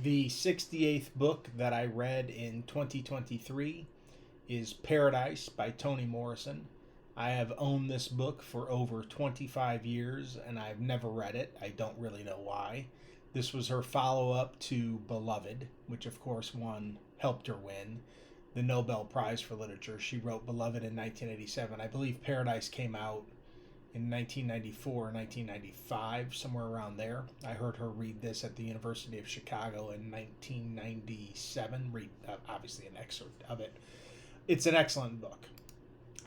The 68th book that I read in 2023 is Paradise by Toni Morrison. I have owned this book for over 25 years and I've never read it. I don't really know why. This was her follow up to Beloved, which of course helped her win the Nobel Prize for Literature. She wrote Beloved in 1987. I believe Paradise came out in 1994 or 1995, somewhere around there. I heard her read this at the University of Chicago in 1997. Read obviously an excerpt of it. It's an excellent book.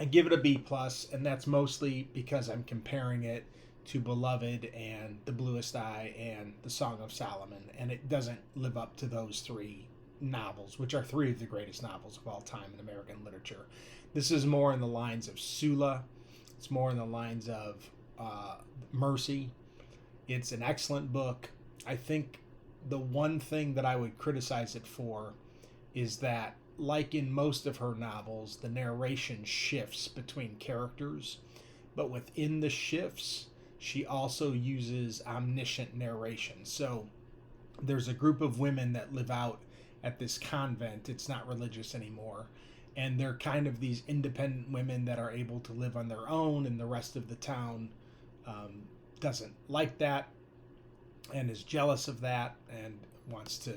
I give it a B plus, and that's mostly because I'm comparing it to Beloved and The Bluest Eye and The Song of Solomon, and it doesn't live up to those three novels, which are three of the greatest novels of all time in American literature. This is more in the lines of Sula. It's more in the lines of Mercy. It's an excellent book. I think the one thing that I would criticize it for is that, like in most of her novels, the narration shifts between characters, but within the shifts, she also uses omniscient narration. So there's a group of women that live out at this convent. It's not religious anymore. And they're kind of these independent women that are able to live on their own, and the rest of the town doesn't like that and is jealous of that and wants to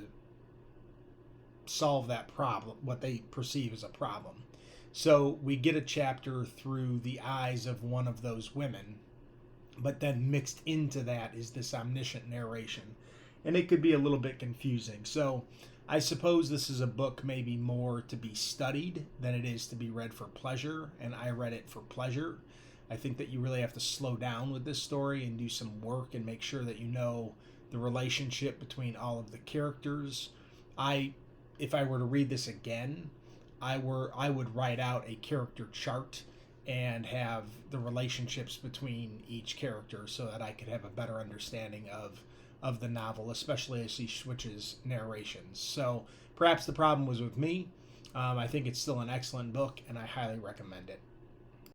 solve that problem, what they perceive as a problem. So we get a chapter through the eyes of one of those women, but then mixed into that is this omniscient narration. And it could be a little bit confusing. So I suppose this is a book maybe more to be studied than it is to be read for pleasure, and I read it for pleasure. I think that you really have to slow down with this story and do some work and make sure that you know the relationship between all of the characters. If I were to read this again, I would write out a character chart and have the relationships between each character so that I could have a better understanding of the novel, especially as she switches narrations. So perhaps the problem was with me. I think it's still an excellent book, and I highly recommend it.